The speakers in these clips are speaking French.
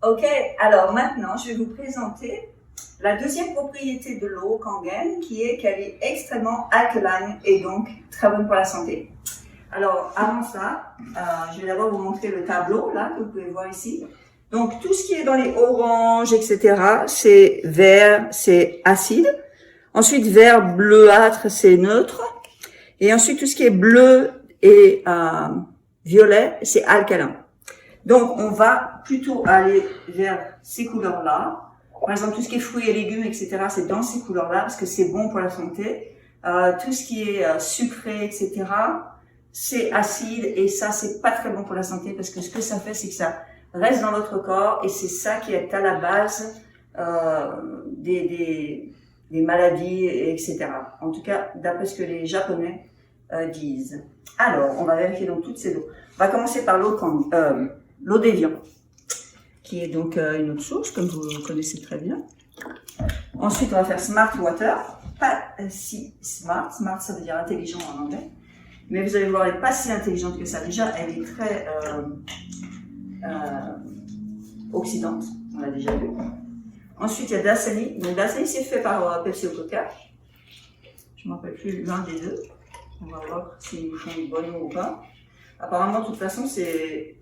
Ok, alors maintenant, je vais vous présenter la deuxième propriété de l'eau Kangen, qui est qu'elle est extrêmement alcaline et donc très bonne pour la santé. Alors, avant ça, je vais d'abord vous montrer le tableau, là, que vous pouvez voir ici. Donc, tout ce qui est dans les oranges, etc., c'est vert, c'est acide. Ensuite, vert bleuâtre, c'est neutre. Et ensuite, tout ce qui est bleu et violet, c'est alcalin. Donc, on va plutôt aller vers ces couleurs-là. Par exemple, tout ce qui est fruits et légumes, etc., c'est dans ces couleurs-là parce que c'est bon pour la santé. Tout ce qui est sucré, etc., c'est acide et ça, c'est pas très bon pour la santé parce que ce que ça fait, c'est que ça reste dans notre corps et c'est ça qui est à la base des maladies, etc. En tout cas, d'après ce que les Japonais disent. Alors, on va vérifier donc toutes ces eaux. On va commencer par l'eau d'Évian, qui est donc une autre source, comme vous connaissez très bien. Ensuite, on va faire Smart Water. Pas si smart. Smart, ça veut dire intelligent en anglais. Mais vous allez voir, elle n'est pas si intelligente que ça. Déjà, elle est très oxydante. On l'a déjà vu. Ensuite, il y a Dasani. Donc, Dasani, c'est fait par Pepsi ou Coca. Je ne m'en rappelle plus l'un des deux. On va voir s'ils font une bonne eau ou pas. Apparemment, de toute façon, c'est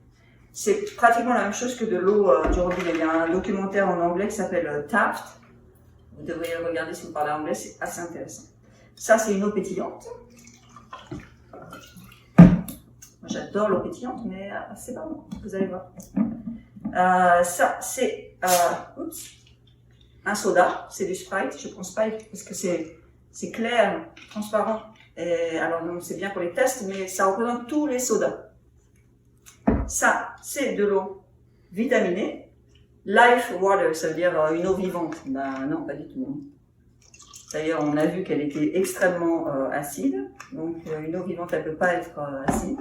pratiquement la même chose que de l'eau du robinet. Il y a un documentaire en anglais qui s'appelle Taft. Vous devriez le regarder si vous parlez anglais, c'est assez intéressant. Ça, c'est une eau pétillante. Moi, j'adore l'eau pétillante, mais c'est pas bon. Vous allez voir. Ça, c'est un soda. C'est du Sprite. Je prends Sprite parce que c'est clair, transparent. Et alors, c'est bien pour les tests, mais ça représente tous les sodas. Ça, c'est de l'eau vitaminée. Life water, ça veut dire une eau vivante. Ben non, pas du tout. Hein. D'ailleurs, on a vu qu'elle était extrêmement acide. Donc, une eau vivante, elle ne peut pas être acide.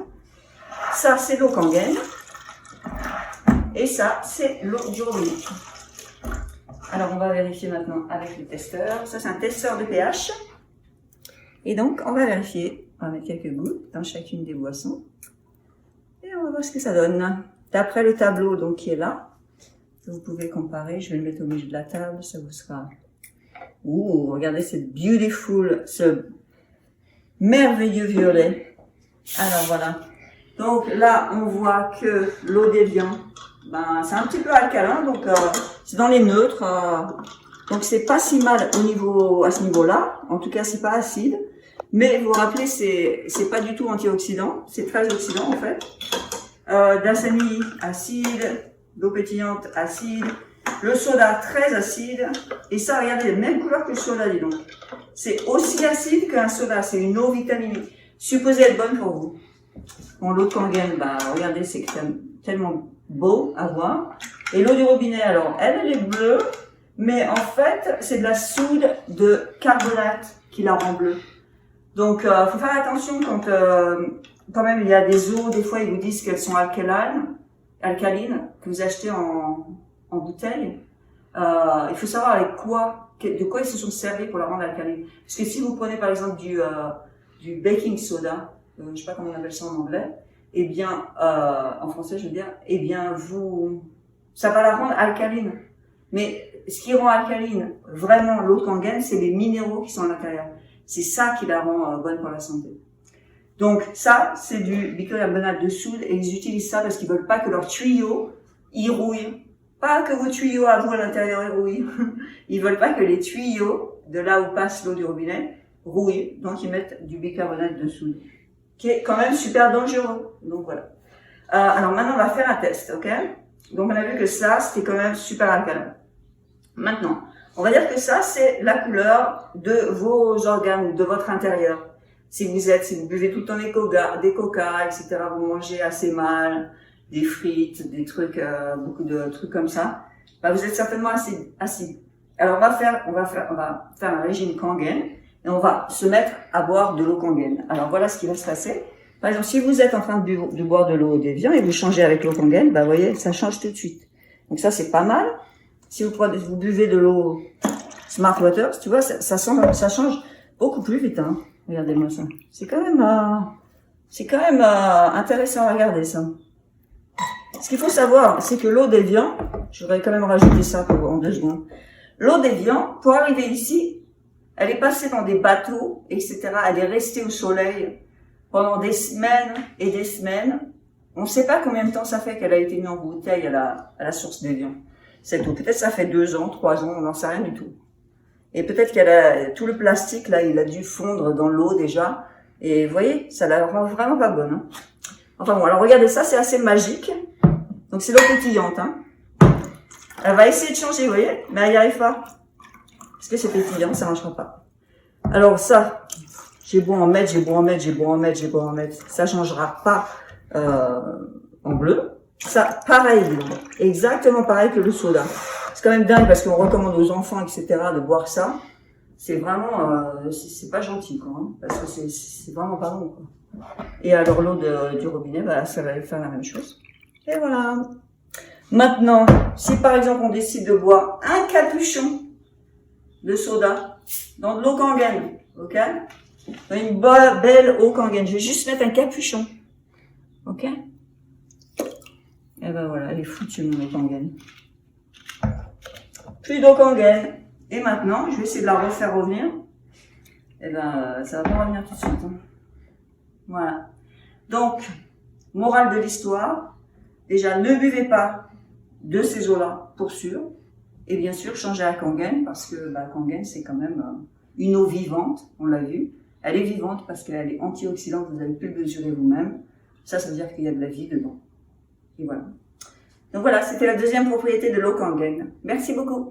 Ça, c'est l'eau Kangen. Et ça, c'est l'eau du robinet. Alors, on va vérifier maintenant avec le testeur. Ça, c'est un testeur de pH. Et donc, on va vérifier. On va mettre quelques gouttes dans chacune des boissons. Et on va voir ce que ça donne. D'après le tableau donc, qui est là, vous pouvez comparer. Je vais le mettre au milieu de la table, ça vous sera... Ouh, regardez cette beautiful, ce merveilleux violet. Alors voilà. Donc là, on voit que l'eau d'Évian, ben, c'est un petit peu alcalin, donc c'est dans les neutres. Donc c'est pas si mal à ce niveau-là. En tout cas, c'est pas acide. Mais vous vous rappelez, c'est pas du tout antioxydant. C'est très oxydant en fait. Dasani, acide. L'eau pétillante, acide. Le soda, très acide. Et ça, regardez, la même couleur que le soda, dis donc. C'est aussi acide qu'un soda. C'est une eau vitaminée. Supposée être bonne pour vous. Bon, l'eau de Kangen, bah, regardez, c'est tellement beau à voir. Et l'eau du robinet, alors, elle est bleue. Mais en fait, c'est de la soude de carbonate qui la rend bleue. Donc, faut faire attention quand même, il y a des eaux, des fois, ils vous disent qu'elles sont alcalines, que vous achetez en bouteille. Il faut savoir de quoi ils se sont servis pour la rendre alcaline. Parce que si vous prenez par exemple du baking soda, je sais pas comment on appelle ça en anglais, eh bien, en français je veux dire, eh bien ça va la rendre alcaline. Mais ce qui rend alcaline vraiment l'eau Kangen, c'est les minéraux qui sont à l'intérieur. C'est ça qui la rend bonne pour la santé. Donc ça, c'est du bicarbonate de soude et ils utilisent ça parce qu'ils veulent pas que leurs tuyaux y rouillent. Pas que vos tuyaux à vous à l'intérieur y rouillent. Ils veulent pas que les tuyaux de là où passe l'eau du robinet rouillent. Donc ils mettent du bicarbonate de soude, qui est quand même super dangereux. Donc voilà. Alors maintenant, on va faire un test, ok? Donc on a vu que ça, c'était quand même super alcalin. Maintenant, on va dire que ça, c'est la couleur de vos organes ou de votre intérieur. Si vous buvez tout le temps des coca, etc., vous mangez assez mal, des frites, des trucs, beaucoup de trucs comme ça, bah, vous êtes certainement acide. Alors, on va faire un régime Kangen et on va se mettre à boire de l'eau Kangen. Alors, voilà ce qui va se passer. Par exemple, si vous êtes en train de boire de l'eau d'Évian et vous changez avec l'eau Kangen, bah, vous voyez, ça change tout de suite. Donc ça, c'est pas mal. Si vous buvez de l'eau Smart Water, tu vois, ça change beaucoup plus vite, hein. Regardez-moi ça. C'est quand même intéressant à regarder ça. Ce qu'il faut savoir, c'est que l'eau d'Évian, Je voudrais quand même rajouter ça en 2 secondes. L'eau d'Évian, pour arriver ici, elle est passée dans des bateaux, etc. Elle est restée au soleil pendant des semaines et des semaines. On ne sait pas combien de temps ça fait qu'elle a été mise en bouteille à la source d'Évian. Cette eau, peut-être ça fait 2 ans, 3 ans, on n'en sait rien du tout. Et peut-être qu'elle a tout le plastique là, il a dû fondre dans l'eau déjà. Et vous voyez, ça la rend vraiment pas bonne. Hein. Enfin bon, alors regardez ça, c'est assez magique. Donc c'est l'eau pétillante. Hein. Elle va essayer de changer, vous voyez, mais elle n'y arrive pas. Parce que c'est pétillant, ça ne marchera pas. Alors ça, j'ai beau en mettre, j'ai beau en mettre, j'ai beau en mettre, j'ai beau en mettre. Ça changera pas en bleu. Ça, pareil, exactement pareil que le soda. C'est quand même dingue parce qu'on recommande aux enfants, etc. de boire ça. C'est vraiment, c'est pas gentil, quoi. Hein, parce que c'est vraiment pas bon, quoi. Et alors l'eau du robinet, bah, ça va faire la même chose. Et voilà. Maintenant, si par exemple on décide de boire un capuchon de soda dans de l'eau Kangen, ok? Dans une belle eau Kangen. Je vais juste mettre un capuchon, ok? Et ben voilà, elle est foutue mon eau Kangen. Plus d'eau Kangen. Et maintenant, je vais essayer de la refaire revenir. Et ben, ça va pas revenir tout de suite. Hein. Voilà. Donc, morale de l'histoire. Déjà, ne buvez pas de ces eaux-là, pour sûr. Et bien sûr, changez à Kangen, parce que bah, Kangen, c'est quand même une eau vivante, on l'a vu. Elle est vivante parce qu'elle est antioxydante, vous avez pu le mesurer vous-même. Ça veut dire qu'il y a de la vie dedans. Et voilà. Donc voilà, c'était la deuxième propriété de l'eau Kangen. Merci beaucoup.